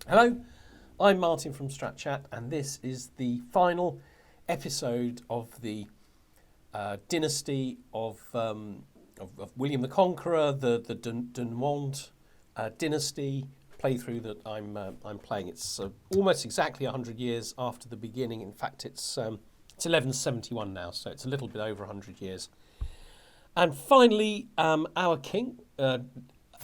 Hello, I'm Martin from StratChat, and this is the final episode of the Dynasty of William the Conqueror, the Dunmont Dynasty playthrough that I'm playing. It's almost exactly 100 years after the beginning. In fact, it's 1171 now, so it's a little bit over 100 years. And finally, our king,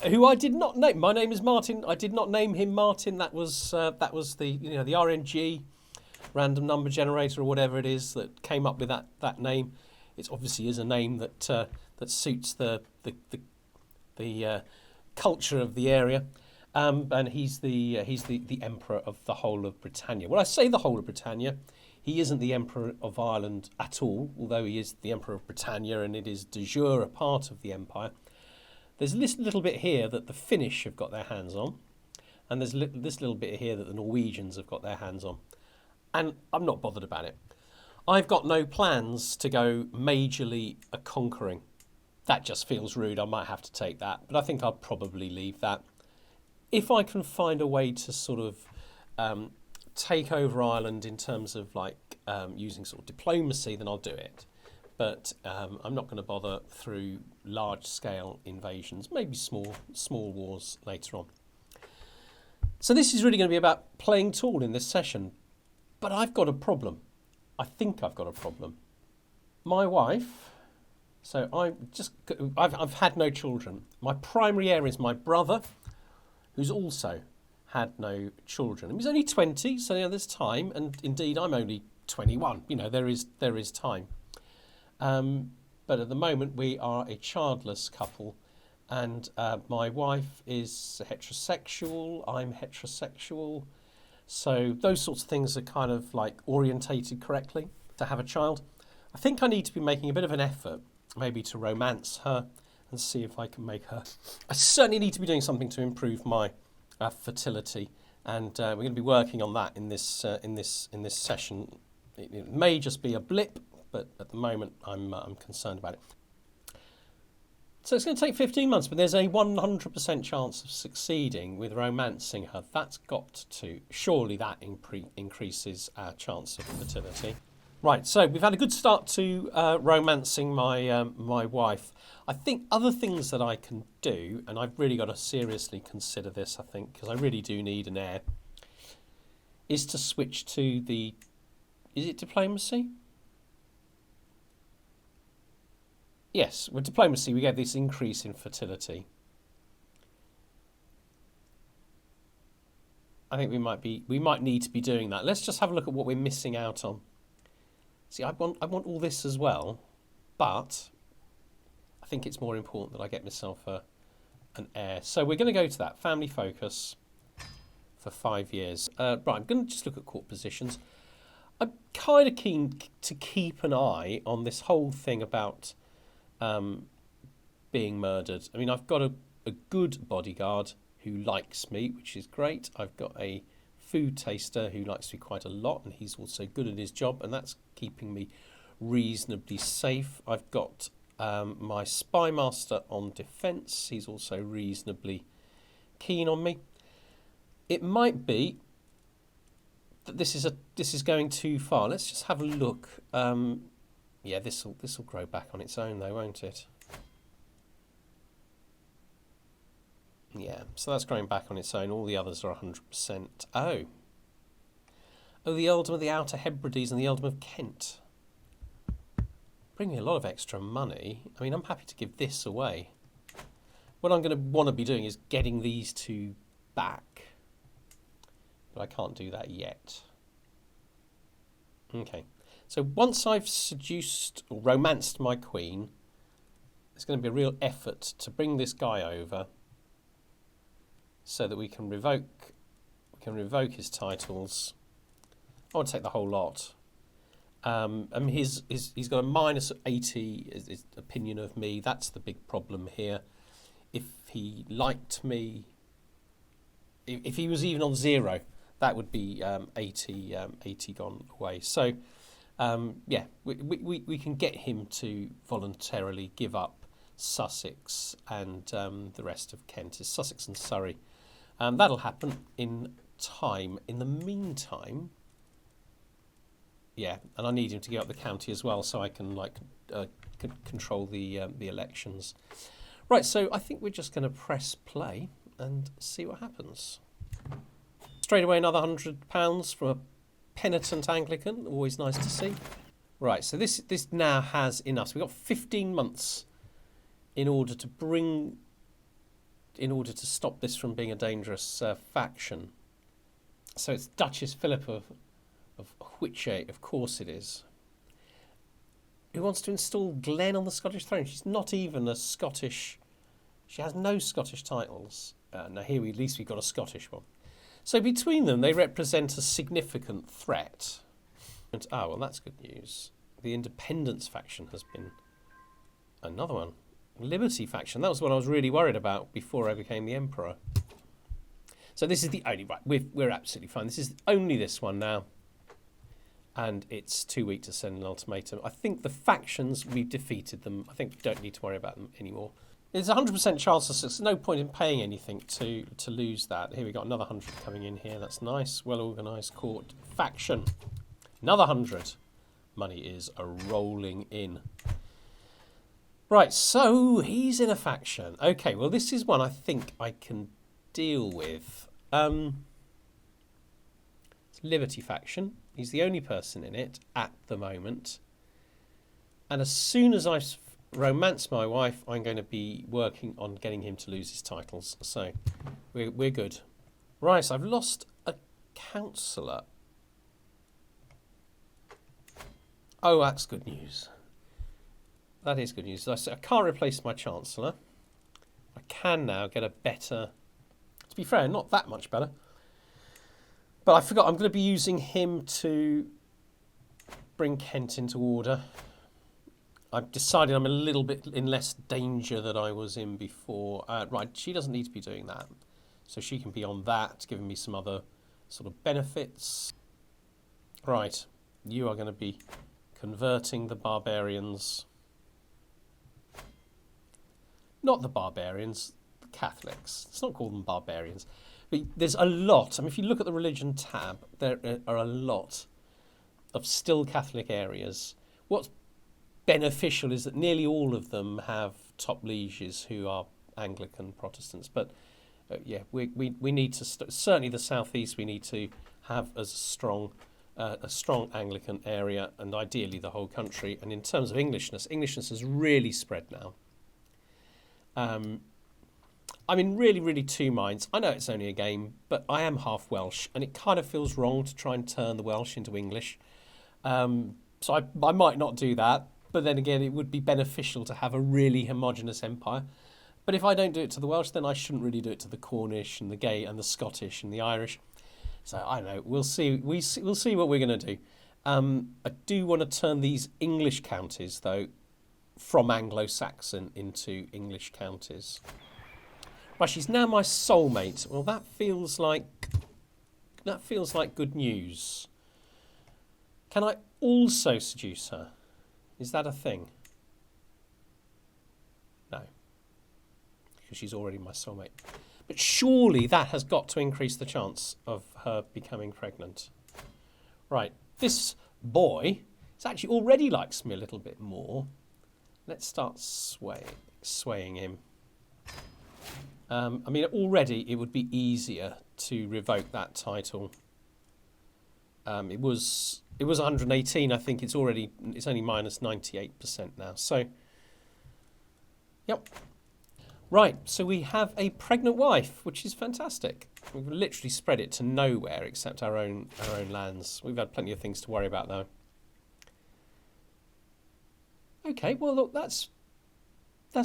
who I did not name. My name is Martin. I did not name him Martin. That was the the RNG, random number generator or whatever it is that came up with that name. It obviously is a name that suits the culture of the area. And he's the emperor of the whole of Britannia. When I say the whole of Britannia, he isn't the emperor of Ireland at all, although he is the emperor of Britannia and it is de jure a part of the empire. There's this little bit here that the Finnish have got their hands on, and there's this little bit here that the Norwegians have got their hands on. And I'm not bothered about it. I've got no plans to go majorly a-conquering. That just feels rude. I might have to take that, but I think I'll probably leave that. If I can find a way to sort of take over Ireland in terms of using sort of diplomacy, then I'll do it. But I'm not going to bother through large-scale invasions, maybe small wars later on. So this is really going to be about playing tall in this session. But I've got a problem. I think I've got a problem. My wife, so I've had no children. My primary heir is my brother, who's also had no children. He's only 20, so there's time. And indeed, I'm only 21. There is time. But at the moment we are a childless couple, and my wife is heterosexual, I'm heterosexual, so those sorts of things are kind of orientated correctly to have a child. I think I need to be making a bit of an effort maybe to romance her and see if I can make her. I certainly need to be doing something to improve my fertility, and we're going to be working on that in this session. It may just be a blip, but at the moment I'm concerned about it. So it's going to take 15 months, but there's a 100% chance of succeeding with romancing her. That's got to. Surely that increases our chance of fertility. Right, so we've had a good start to romancing my wife. I think other things that I can do, and I've really got to seriously consider this, I think, because I really do need an heir, is to switch to the... Is it diplomacy? Yes, with diplomacy we get this increase in fertility. I think we might need to be doing that. Let's just have a look at what we're missing out on. See, I want all this as well, but I think it's more important that I get myself an heir. So we're going to go to that family focus for 5 years. Right, I'm going to just look at court positions. I'm kind of keen to keep an eye on this whole thing about being murdered. I mean, I've got a good bodyguard who likes me, which is great. I've got a food taster who likes me quite a lot, and he's also good at his job, and that's keeping me reasonably safe. I've got my spy master on defence. He's also reasonably keen on me. It might be that this is going too far. Let's just have a look. Yeah, this will grow back on its own though, won't it? Yeah, so that's growing back on its own. All the others are 100%. Oh, the Earldom of the Outer Hebrides and the Earldom of Kent. Bring me a lot of extra money. I mean, I'm happy to give this away. What I'm going to want to be doing is getting these two back. But I can't do that yet. Okay. So once I've seduced or romanced my queen, it's going to be a real effort to bring this guy over so that we can revoke his titles. I want to take the whole lot. I mean, he's got a minus 80 his opinion of me. That's the big problem here. If he liked me, if he was even on 0, that would be 80 gone away. So, yeah, we can get him to voluntarily give up Sussex and the rest of Kent. Is Sussex and Surrey. That'll happen in time. In the meantime, yeah, and I need him to get up the county as well, so I can control the elections. Right, so I think we're just going to press play and see what happens. Straight away, another £100 from a penitent Anglican. Always nice to see. Right, so this now has enough. So we've got 15 months in order to stop this from being a dangerous faction. So it's Duchess Philippa of Whitchett, of course it is, who wants to install Glenn on the Scottish throne. She's not even a Scottish. She has no Scottish titles. Now here at least we've got a Scottish one. So between them, they represent a significant threat. Oh, well, that's good news. The Independence faction has been another one. Liberty faction. That was what I was really worried about before I became the Emperor. So this is the only... Right, we're absolutely fine. This is only this one now. And it's too weak to send an ultimatum. I think the factions, we've defeated them. I think we don't need to worry about them anymore. It's 100% chance of success. No point in paying anything to lose that. Here we got another 100 coming in here. That's nice. Well-organised court faction. Another 100. Money is rolling in. Right, so he's in a faction. Okay, well, this is one I think I can deal with. It's Liberty faction. He's the only person in it at the moment. And as soon as I romance my wife, I'm going to be working on getting him to lose his titles. So we're good. Right, so I've lost a councillor. Oh, that's good news. That is good news. I can't replace my chancellor. I can now get a better... To be fair, not that much better. But I forgot, I'm going to be using him to bring Kent into order. I've decided I'm a little bit in less danger than I was in before. Right, she doesn't need to be doing that. So she can be on that, giving me some other sort of benefits. Right, you are going to be converting the barbarians. Not the barbarians, the Catholics. Let's not call them barbarians. But there's a lot. I mean, if you look at the religion tab, there are a lot of still Catholic areas. What's beneficial is that nearly all of them have top lieges who are Anglican Protestants. But yeah, we need to certainly the southeast. We need to have as a strong Anglican area, and ideally the whole country. And in terms of Englishness has really spread now. I'm in really two minds. I know it's only a game, but I am half Welsh, and it kind of feels wrong to try and turn the Welsh into English. So I might not do that, but then again, it would be beneficial to have a really homogenous empire. But if I don't do it to the Welsh, then I shouldn't really do it to the Cornish and the Gay and the Scottish and the Irish. So I don't know. We'll see. We'll see what we're going to do. I do want to turn these English counties, though, from Anglo-Saxon into English counties. Right, she's now my soulmate. Well, that feels like good news. Can I also seduce her? Is that a thing? No, because she's already my soulmate. But surely that has got to increase the chance of her becoming pregnant. Right, this boy actually already likes me a little bit more. Let's start swaying him. I mean, already it would be easier to revoke that title. It was 118. I think it's only minus 98% now. So, yep. Right. So we have a pregnant wife, which is fantastic. We've literally spread it to nowhere except our own lands. We've had plenty of things to worry about though. Okay, well, look, that's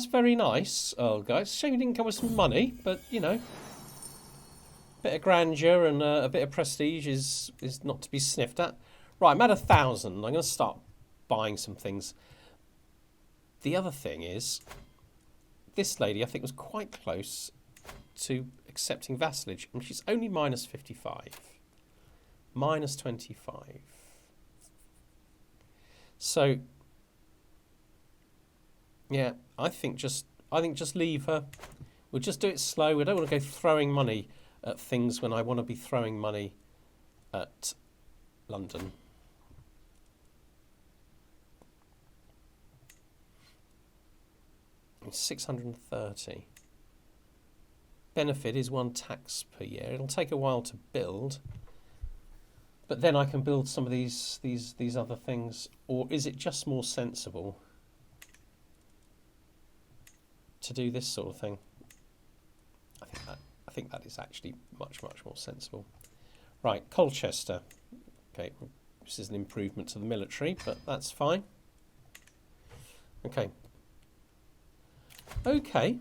very nice, guys. Shame you didn't come with some money, but, you know, a bit of grandeur and a bit of prestige is not to be sniffed at. Right, I'm at 1,000. I'm going to start buying some things. The other thing is, this lady, I think, was quite close to accepting vassalage, and she's only minus 55. Minus 25. So... yeah, I think just leave her. We'll just do it slow. We don't want to go throwing money at things when I want to be throwing money at London. It's 630. Benefit is 1 tax per year. It'll take a while to build, but then I can build some of these other things. Or is it just more sensible to do this sort of thing? I think that is actually much more sensible. Right, Colchester. Okay, this is an improvement to the military, but that's fine. Okay. Okay.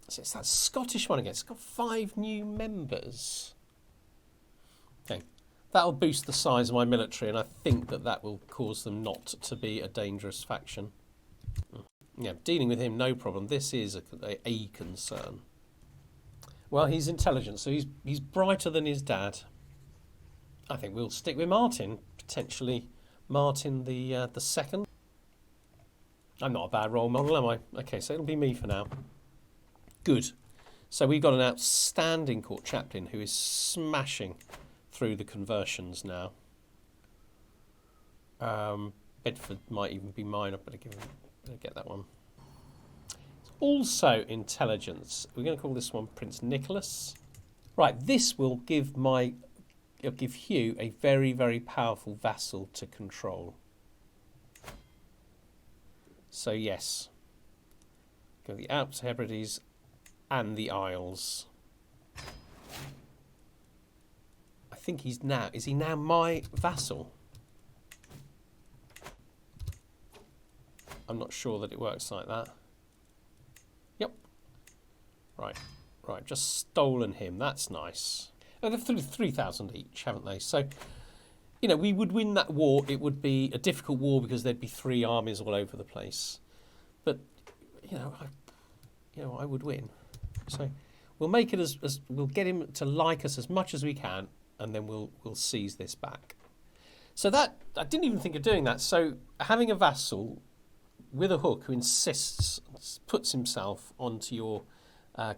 So it's that Scottish one again. It's got 5 new members. Okay. That'll boost the size of my military, and I think that will cause them not to be a dangerous faction. Yeah, dealing with him, no problem. This is a concern. Well, he's intelligent, so he's brighter than his dad. I think we'll stick with Martin, potentially Martin the second. I'm not a bad role model, am I? Okay, so it'll be me for now. Good. So we've got an outstanding court chaplain who is smashing through the conversions now. Bedford might even be mine. I better get that one. Also intelligence. We're going to call this one Prince Nicholas. Right, this will give Hugh a very powerful vassal to control. So yes, go the Alps, Hebrides, and the Isles. I think is he now my vassal? I'm not sure that it works like that. Yep. Right, just stolen him. That's nice. Oh, they've 3,000 each, haven't they? So, you know, we would win that war. It would be a difficult war because there'd be 3 armies all over the place. But, I would win. So we'll make it as we'll get him to like us as much as we can, and then we'll seize this back. So that I didn't even think of doing that. So having a vassal with a hook who puts himself onto your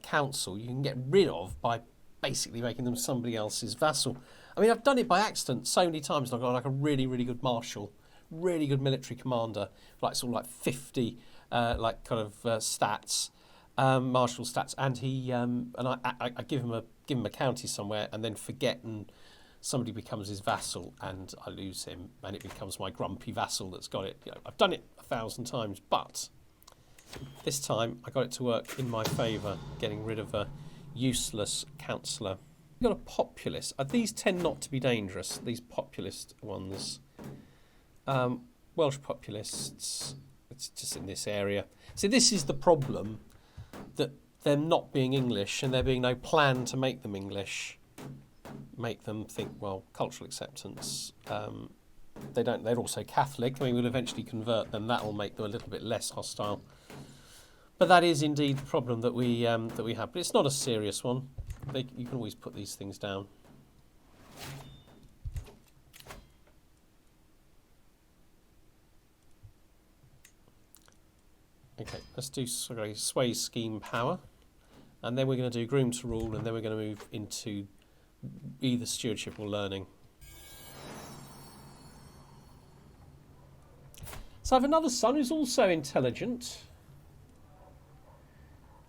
council, you can get rid of by basically making them somebody else's vassal. I mean, I've done it by accident so many times, and I've got like a really good marshal, really good military commander, like sort of like 50 stats, martial stats, and he and I give him a county somewhere, and then forget, and somebody becomes his vassal, and I lose him, and it becomes my grumpy vassal that's got it. I've done it 1,000 times, but this time I got it to work in my favour, getting rid of a useless councillor. We've got a populist. These tend not to be dangerous, these populist ones. Welsh populists, it's just in this area. So this is the problem, that them not being English and there being no plan to make them English, make them think, well, cultural acceptance. They're also Catholic. I mean, we'll eventually convert them. That'll make them a little bit less hostile. But that is indeed the problem that we have. But it's not a serious one. You can always put these things down. Okay, let's do sway scheme power, and then we're going to do groom to rule, and then we're going to move into either stewardship or learning. So I have another son who's also intelligent.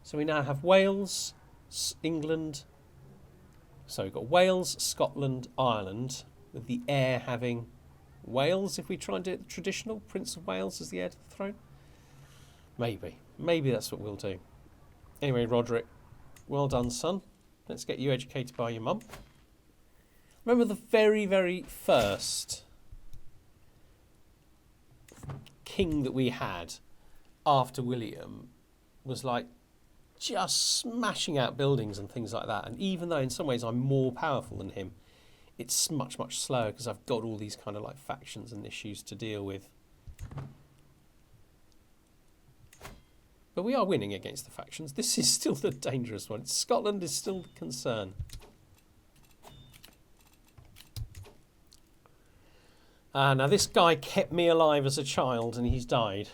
So we now have Wales, England. So we've got Wales, Scotland, Ireland, with the heir having Wales, if we try and do it the traditional, Prince of Wales as the heir to the throne. Maybe that's what we'll do. Anyway, Roderick, well done, son. Let's get you educated by your mum. Remember the very first king that we had after William was like just smashing out buildings and things like that. And even though in some ways I'm more powerful than him, it's much slower because I've got all these kind of like factions and issues to deal with. But we are winning against the factions. This is still the dangerous one. Scotland is still the concern. Now this guy kept me alive as a child and he's died.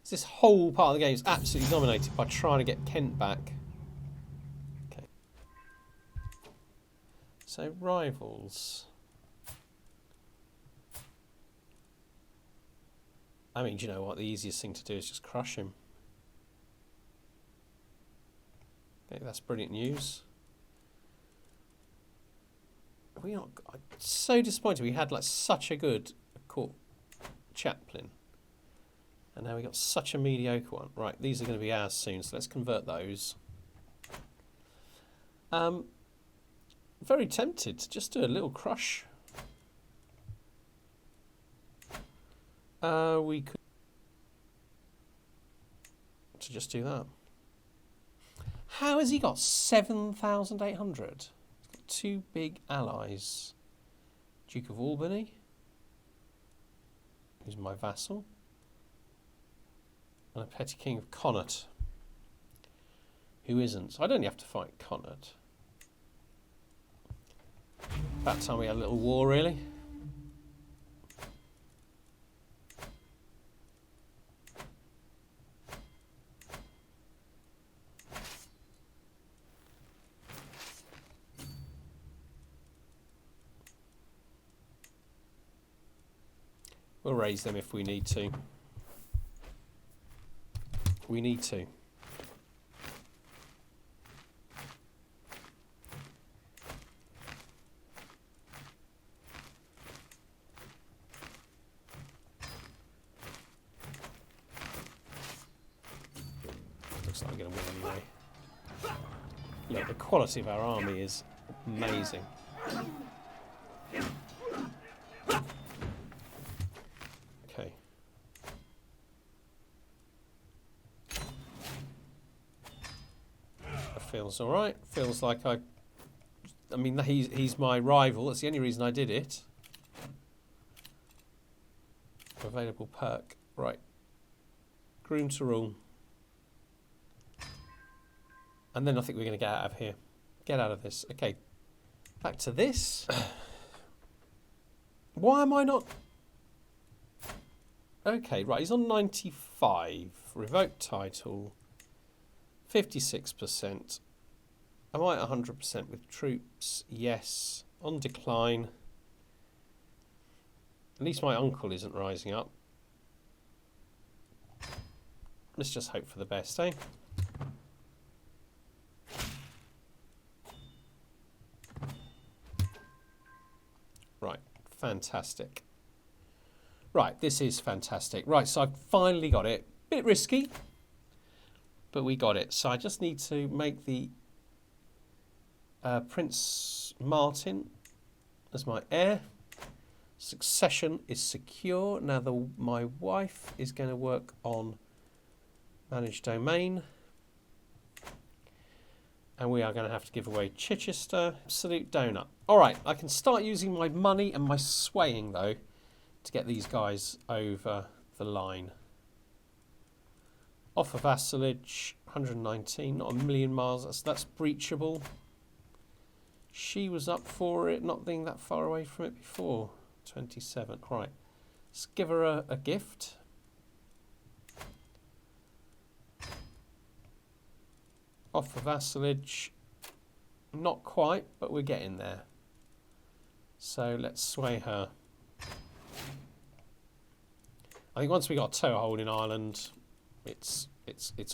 This whole part of the game is absolutely dominated by trying to get Kent back. Okay. So, rivals. I mean, do you know what? The easiest thing to do is just crush him. Okay, that's brilliant news. I'm so disappointed. We had like such a good court chaplain. And now we got such a mediocre one. Right, these are going to be ours soon, so let's convert those. Very tempted to just do a little crush. We could to just do that. How has he got 7,800? He's got 2 big allies. Duke of Albany, who's my vassal, and a petty king of Connaught, who isn't. So I'd only have to fight Connaught. About time we had a little war, really. We'll raise them if we need to. We need to. Looks like we're going to win anyway. Look, the quality of our army is amazing. Okay. That feels all right. Feels like I mean, he's my rival. That's the only reason I did it. Available perk. Right. Groom to rule. And then I think we're going to get out of here. Get out of this. Okay. Back to this. Why am I not... Okay, right. He's on 95. Revoke title. 56%. Am I at 100% with troops? Yes. On decline. At least my uncle isn't rising up. Let's just hope for the best, eh? Right, fantastic. Right, this is fantastic. Right, so I've finally got it. Bit risky, but we got it. So I just need to make the Prince Martin as my heir. Succession is secure. Now my wife is going to work on managed domain. And we are going to have to give away Chichester. Absolute donut. All right, I can start using my money and my swaying, though, to get these guys over the line. Offer vassalage, 119, not a million miles. That's breachable. She was up for it, not being that far away from it before. 27. Right, let's give her a gift. Offer vassalage, not quite, but we're getting there. So let's sway her. I think once we got a toehold in Ireland, it's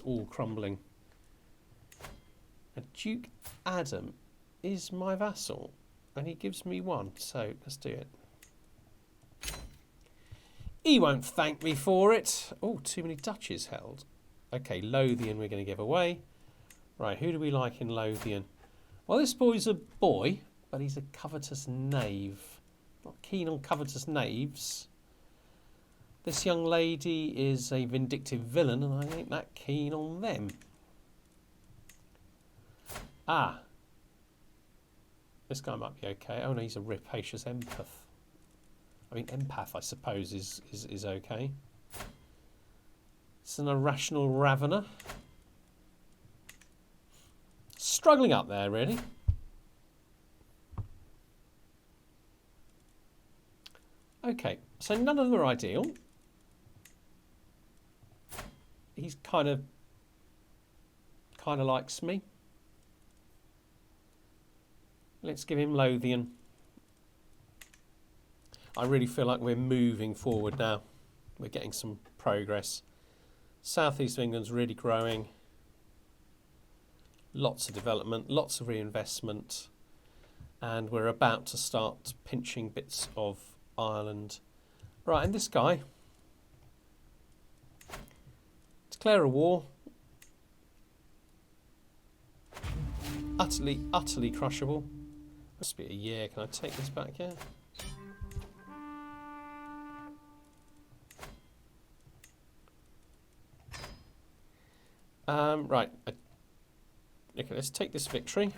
all crumbling. And Duke Adam is my vassal, and he gives me 1. So let's do it. He won't thank me for it. Oh, too many duchies held. Okay, Lothian we're going to give away. Right, who do we like in Lothian? Well, this boy's a boy, but he's a covetous knave. Not keen on covetous knaves. This young lady is a vindictive villain, and I ain't that keen on them. Ah. This guy might be okay. Oh no, he's a rapacious empath. I mean, empath, I suppose, is okay. It's an irrational ravener. Struggling up there, really. Okay, so none of them are ideal. he's kind of likes me. Let's give him Lothian. I really feel like we're moving forward now. We're getting some progress. Southeast of England's really growing. Lots of development, lots of reinvestment. And we're about to start pinching bits of Ireland. Right, and this guy. Declare a war. Utterly crushable. Must be a year. Can I take this back here? Right. Okay, let's take this victory.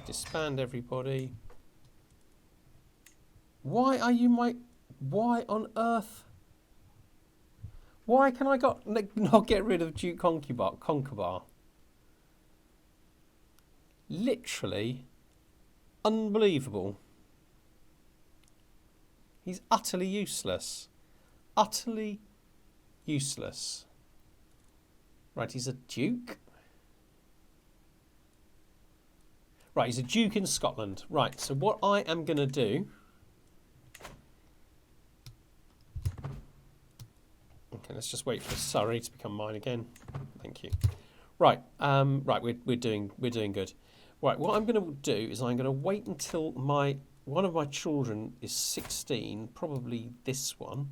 Disband everybody. Why are you my... Why on earth... Why can I not get rid of Duke Conqueror? Literally unbelievable. He's utterly useless. Utterly useless. Right, he's a duke. Right, he's a duke in Scotland. Right, so what I am going to do... Okay, let's just wait for Surrey to become mine again. Thank you. Right, right, we're doing good. Right, what I'm going to do is I'm going to wait until one of my children is 16, probably this one,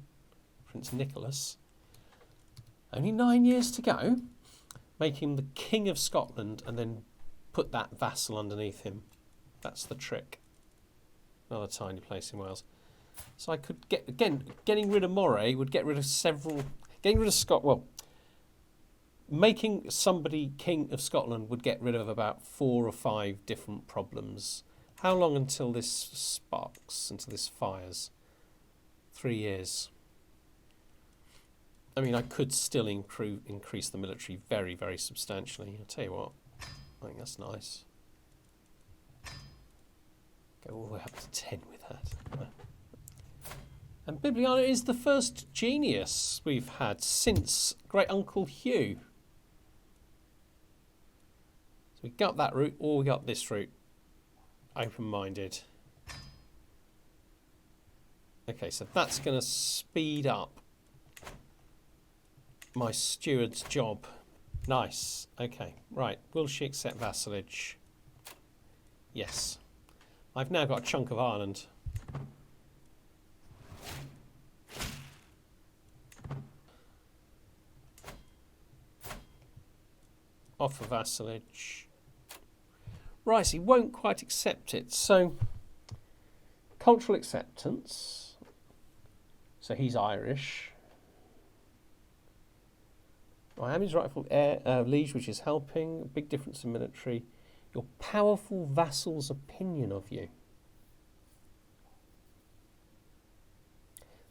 Prince Nicholas. Only 9 years to go. Make him the King of Scotland and then put that vassal underneath him. That's the trick. Another tiny place in Wales. So I could get, again, getting rid of Moray would get rid of several... Getting rid of well, making somebody King of Scotland would get rid of about 4 or 5 different problems. How long until this sparks, until this fires? 3 years. I mean, I could still increase the military very, very substantially. I'll tell you what, I think that's nice. Go all the way up to 10 with that. And Bibliana is the first genius we've had since Great Uncle Hugh. So we got that route, or we got this route. Open-minded. Okay, so that's going to speed up my steward's job. Nice. Okay, right. Will she accept vassalage? Yes. I've now got a chunk of Ireland. Offer vassalage. Right, so he won't quite accept it. So, cultural acceptance. So he's Irish. I am his rightful heir, liege, which is helping. Big difference in military. Your powerful vassal's opinion of you.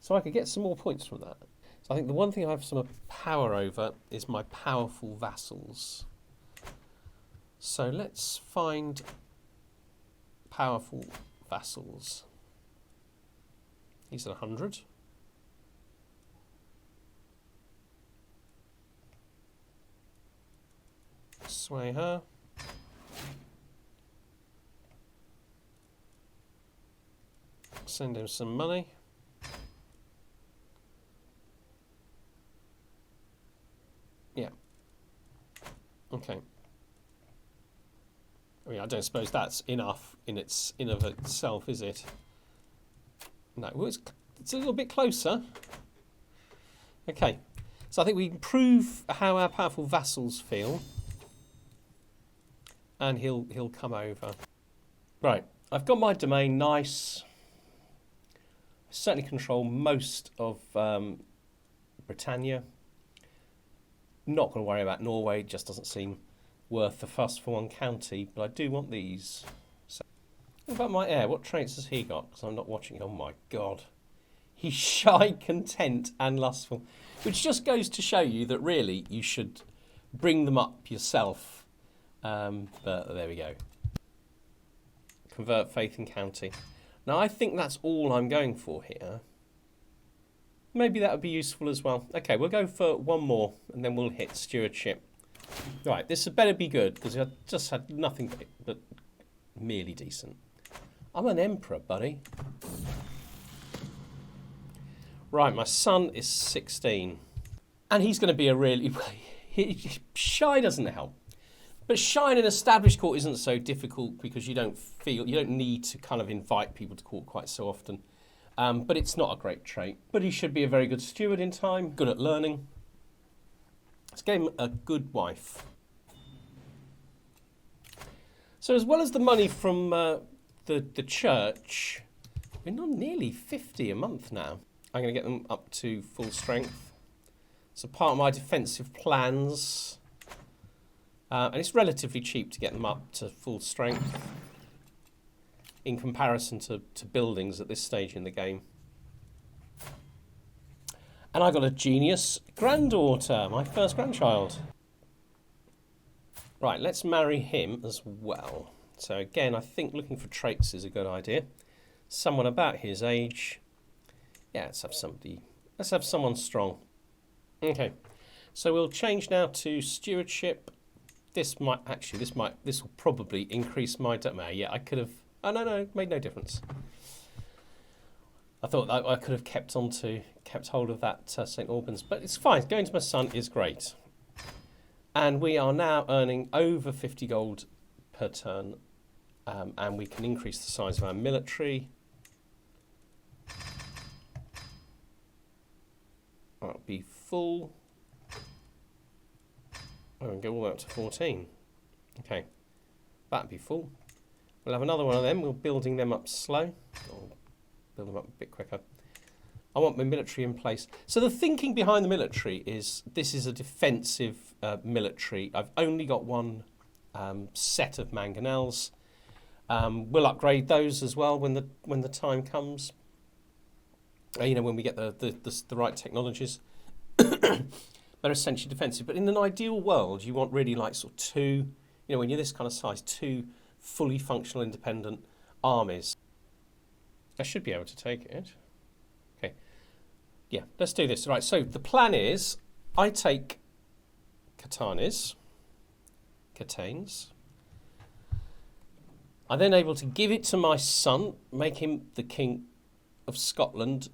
So I could get some more points from that. So I think the one thing I have some power over is my powerful vassals. So let's find powerful vassals. He's at 100. Sway her. Send him some money. Yeah. Okay. I mean, I don't suppose that's enough in of itself, is it? No, well, it's a little bit closer. Okay, so I think we can prove how our powerful vassals feel, and he'll come over. Right, I've got my domain nice. I certainly control most of Britannia. Not going to worry about Norway. It just doesn't seem worth the fuss for one county, but I do want these. So, what about my heir? What traits has he got? Because I'm not watching. Oh my god. He's shy, content and lustful. Which just goes to show you that really you should bring them up yourself. But there we go. Convert faith in county. Now I think that's all I'm going for here. Maybe that would be useful as well. Okay, we'll go for one more, and then we'll hit stewardship. Right, this had better be good, because I just had nothing but merely decent. I'm an emperor, buddy. Right, my son is 16. And he's going to be a really... Shy doesn't help. But shy in an established court isn't so difficult because you don't need to kind of invite people to court quite so often. But it's not a great trait. But he should be a very good steward in time, good at learning. Let's get him a good wife. So as well as the money from the church, we're not nearly 50 a month now. I'm going to get them up to full strength. So part of my defensive plans, and it's relatively cheap to get them up to full strength in comparison to buildings at this stage in the game. And I got a genius granddaughter, my first grandchild. Right, let's marry him as well. So again, I think looking for traits is a good idea. Someone about his age. Yeah, let's have someone strong. Okay, so we'll change now to stewardship. This will probably increase my yeah, I could have. Oh no, it made no difference. I thought I could have kept hold of that St. Albans, but it's fine. Going to my son is great. And we are now earning over 50 gold per turn, and we can increase the size of our military. That'll be full. Oh, and go all the way up to 14. Okay, that'll be full. We'll have another one of them. We're building them up slow. I'll build them up a bit quicker. I want my military in place. So the thinking behind the military is this is a defensive military. I've only got one set of mangonels. We'll upgrade those as well when the time comes. When we get the right technologies. They're essentially defensive. But in an ideal world, you want really like sort of two, when you're this kind of size, two fully functional independent armies. I should be able to take it. Okay. Yeah, let's do this. Right, so the plan is I take Catanes. I'm then able to give it to my son, make him the king of Scotland,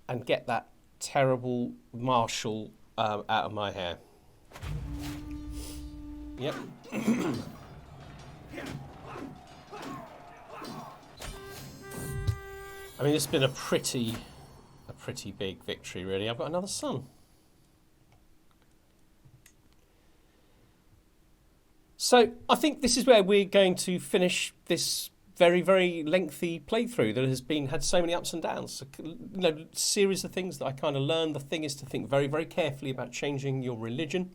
and get that terrible marshal out of my hair. Yep. I mean, it's been a pretty big victory, really. I've got another son. So I think this is where we're going to finish this very, very lengthy playthrough that has had so many ups and downs. Series of things that I kind of learned. The thing is to think very, very carefully about changing your religion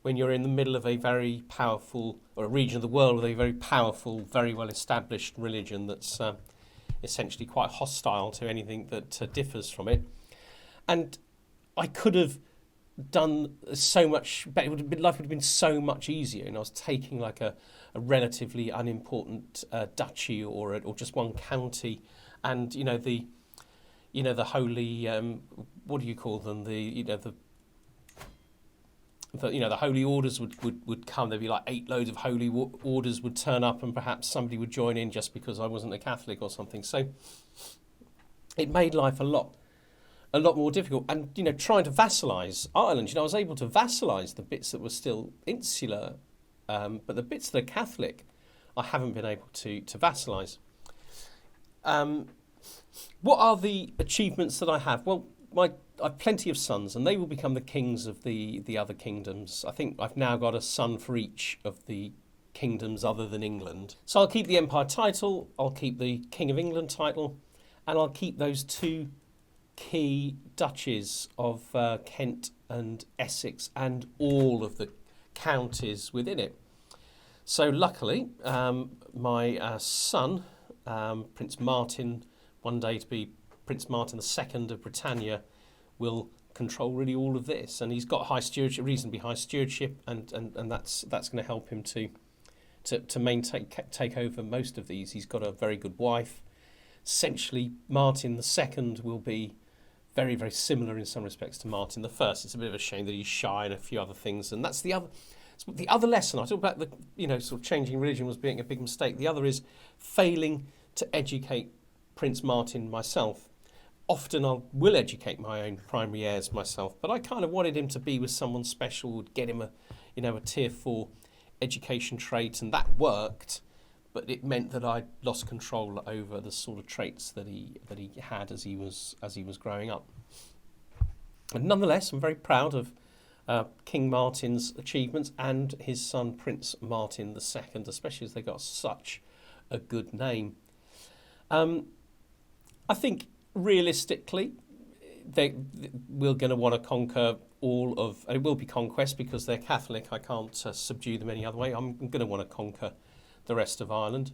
when you're in the middle of a very powerful, or a region of the world with a very powerful, very well established religion that's essentially quite hostile to anything that differs from it. And I could have done so much better. Life would have been so much easier, and I was taking like a relatively unimportant duchy or just one county, and the holy what do you call them, the holy orders would come. There'd be like 8 loads of holy orders would turn up, and perhaps somebody would join in just because I wasn't a Catholic or something. So it made life a lot more difficult. And trying to vassalise Ireland, I was able to vassalise the bits that were still insular, but the bits that are Catholic, I haven't been able to vassalise. What are the achievements that I have? Well, I have plenty of sons, and they will become the kings of the other kingdoms. I think I've now got a son for each of the kingdoms other than England. So I'll keep the Empire title, I'll keep the King of England title, and I'll keep those 2 key duchies of Kent and Essex and all of the counties within it. So luckily, my son, Prince Martin, one day to be Prince Martin II of Britannia, will control really all of this, and he's got high stewardship, reasonably high stewardship, and that's going to help him to take over most of these. He's got a very good wife. Essentially, Martin II will be very, very similar in some respects to Martin the First. It's a bit of a shame that he's shy and a few other things, and that's the other lesson. I talk about the sort of changing religion was being a big mistake. The other is failing to educate Prince Martin myself. Often I will educate my own primary heirs myself, but I kind of wanted him to be with someone special, would get him a tier 4 education trait, and that worked. But it meant that I lost control over the sort of traits that he had as he was growing up. And nonetheless, I'm very proud of King Martin's achievements and his son Prince Martin II, especially as they got such a good name. I think realistically, we're going to want to conquer all of. It will be conquest because they're Catholic. I can't subdue them any other way. I'm going to want to conquer the rest of Ireland.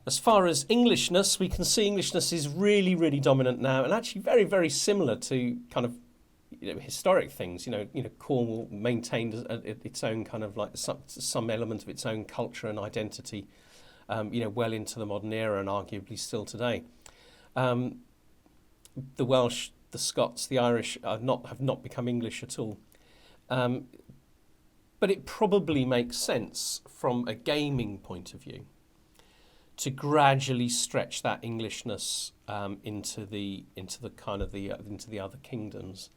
As far as Englishness, we can see Englishness is really, really dominant now, and actually very, very similar to kind of historic things. Cornwall maintained its own kind of like some element of its own culture and identity. Well into the modern era and arguably still today. The Welsh, the Scots, the Irish have not become English at all. But it probably makes sense from a gaming point of view to gradually stretch that Englishness into the other kingdoms.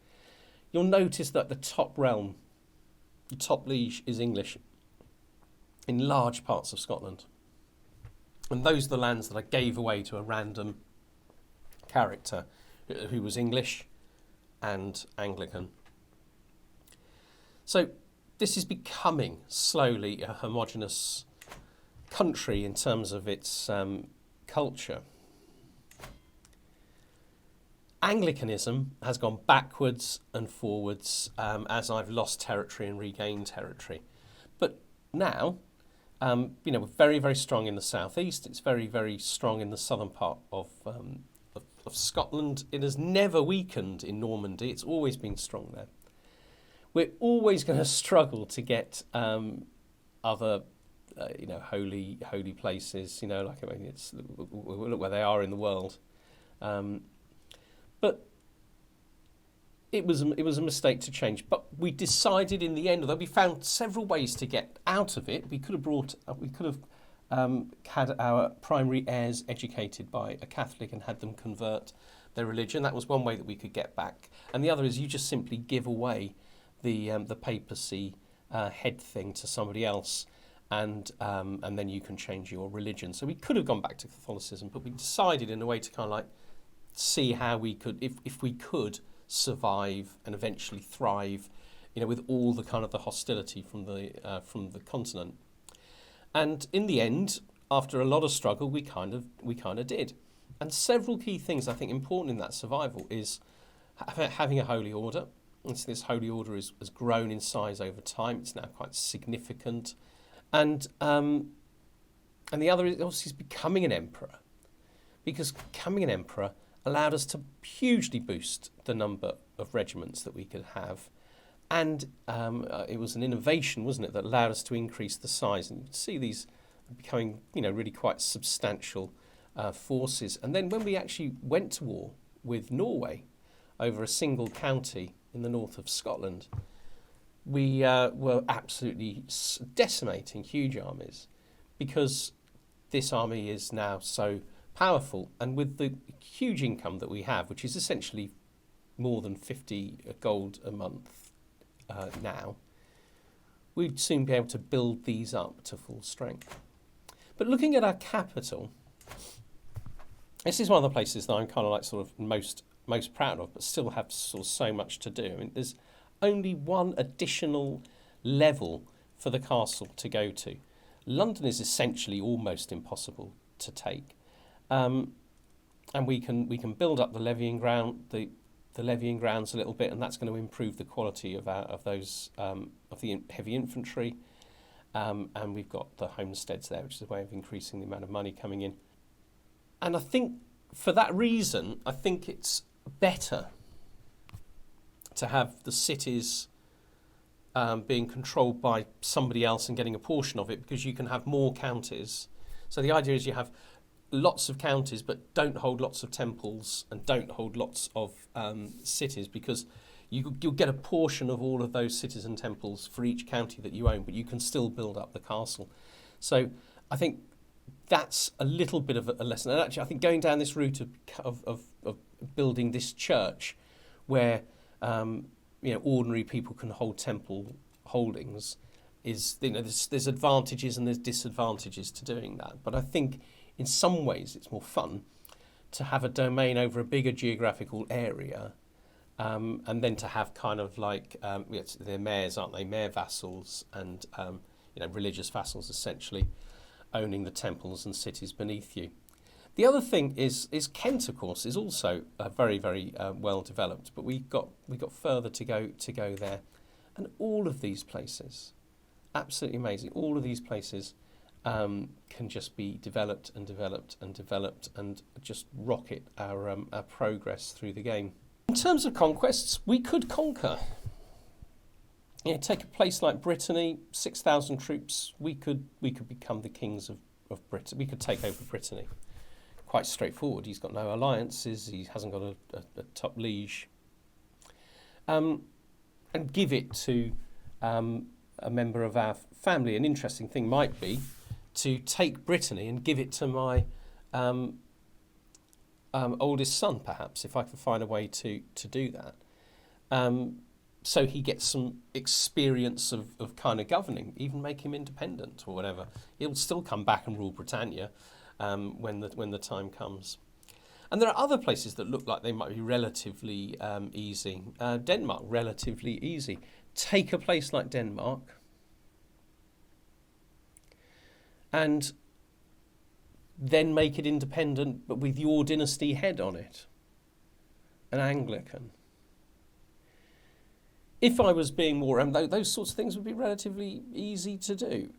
You'll notice that the top realm, the top liege, is English in large parts of Scotland. And those are the lands that I gave away to a random character who was English and Anglican. So this is becoming slowly a homogenous country in terms of its culture. Anglicanism has gone backwards and forwards as I've lost territory and regained territory. But now, we're very, very strong in the southeast. It's very, very strong in the southern part of Scotland. It has never weakened in Normandy. It's always been strong there. We're always going to struggle to get other, holy places. Look where they are in the world. But it was a mistake to change. But we decided in the end, although we found several ways to get out of it, we could have had our primary heirs educated by a Catholic and had them convert their religion. That was one way that we could get back. And the other is you just simply give away the papacy head thing to somebody else, and then you can change your religion. So we could have gone back to Catholicism, but we decided in a way to kind of like see how we could, if we could survive and eventually thrive, with all the kind of the hostility from the continent. And in the end, after a lot of struggle, we kind of did. And several key things I think important in that survival is having a holy order. And so this holy order has grown in size over time. It's now quite significant. And the other is obviously becoming an emperor, because becoming an emperor allowed us to hugely boost the number of regiments that we could have. And it was an innovation, wasn't it, that allowed us to increase the size. And you can see these becoming, really quite substantial forces. And then when we actually went to war with Norway over a single county in the north of Scotland, we were absolutely decimating huge armies, because this army is now so powerful. And with the huge income that we have, which is essentially more than 50 gold a month now, we'd soon be able to build these up to full strength. But looking at our capital, this is one of the places that I'm kind of like sort of most proud of, but still have sort of so much to do. I mean, there's only one additional level for the castle to go to. London is essentially almost impossible to take, and we can build up the levying grounds a little bit, and that's going to improve the quality of the heavy infantry, and we've got the homesteads there, which is a way of increasing the amount of money coming in. And I think for that reason, I think it's better to have the cities being controlled by somebody else and getting a portion of it, because you can have more counties. So the idea is you have lots of counties, but don't hold lots of temples and don't hold lots of cities, because you'll get a portion of all of those cities and temples for each county that you own, but you can still build up the castle. So I think that's a little bit of a lesson. And actually, I think going down this route of building this church where ordinary people can hold temple holdings is, there's advantages and there's disadvantages to doing that. But I think in some ways it's more fun to have a domain over a bigger geographical area, and then to have kind of like they're mayors, aren't they? Mayor vassals and religious vassals essentially owning the temples and cities beneath you. The other thing is Kent, of course, is also very, very well developed, but we got further to go there, and all of these places, absolutely amazing. All of these places can just be developed and developed and developed, and just rocket our progress through the game. In terms of conquests, we could conquer. Take a place like Brittany, 6,000 troops. We could become the kings of Britain. We could take over Brittany. Quite straightforward. He's got no alliances. He hasn't got a top liege. And give it to a member of our family. An interesting thing might be to take Brittany and give it to my oldest son, perhaps, if I could find a way to do that. So he gets some experience of kind of governing, even make him independent or whatever. He'll still come back and rule Britannia when the time comes. And there are other places that look like they might be relatively easy. Denmark, relatively easy. Take a place like Denmark and then make it independent, but with your dynasty head on it, an Anglican. If I was being more, those sorts of things would be relatively easy to do.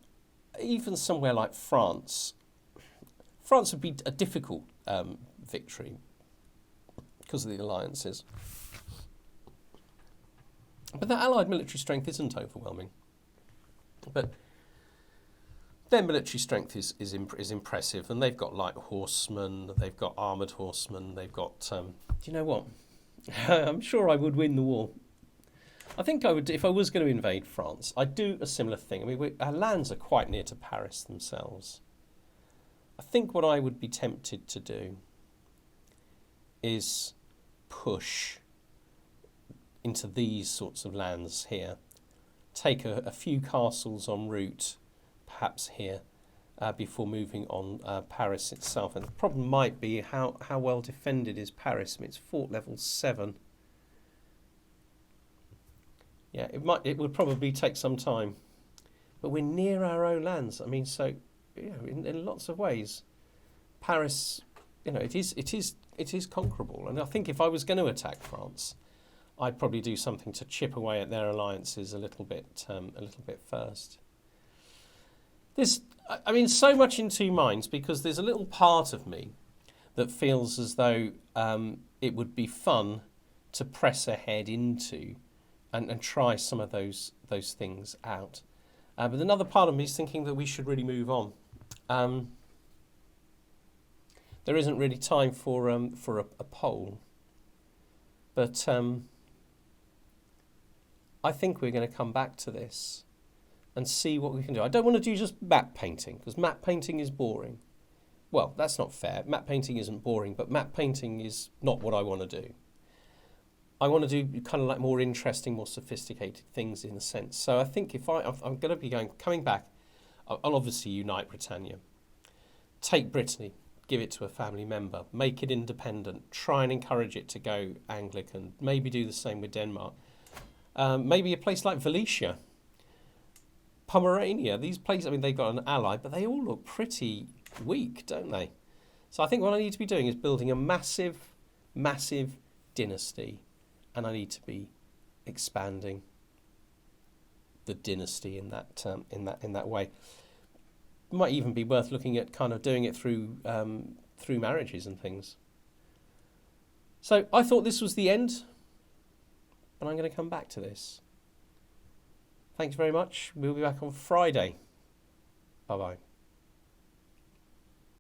Even somewhere like France. France would be a difficult victory because of the alliances. But their allied military strength isn't overwhelming. But their military strength is impressive, and they've got light horsemen, they've got armoured horsemen, they've got... do you know what? I'm sure I would win the war. I think I would, if I was going to invade France, I'd do a similar thing. I mean, our lands are quite near to Paris themselves. I think what I would be tempted to do is push into these sorts of lands here. Take a few castles en route, perhaps here, before moving on Paris itself. And the problem might be how well defended is Paris. I mean, it's fort level 7. Yeah, it would probably take some time, but we're near our own lands. I mean, so in lots of ways, Paris, it is conquerable. And I think if I was going to attack France, I'd probably do something to chip away at their alliances a little bit first. There's, so much in two minds, because there's a little part of me that feels as though it would be fun to press ahead into. And try some of those things out. But another part of me is thinking that we should really move on. There isn't really time for a poll. But I think we're going to come back to this and see what we can do. I don't want to do just map painting, because map painting is boring. Well, that's not fair. Map painting isn't boring, but map painting is not what I want to do. I want to do kind of like more interesting, more sophisticated things in a sense. So I think if I'm going to be coming back, I'll obviously unite Britannia. Take Brittany, give it to a family member, make it independent, try and encourage it to go Anglican, maybe do the same with Denmark. Maybe a place like Valencia, Pomerania, these places, they've got an ally, but they all look pretty weak, don't they? So I think what I need to be doing is building a massive, massive dynasty. And I need to be expanding the dynasty in that way. It might even be worth looking at kind of doing it through marriages and things. So I thought this was the end, but I'm going to come back to this. Thanks very much. We'll be back on Friday. Bye bye.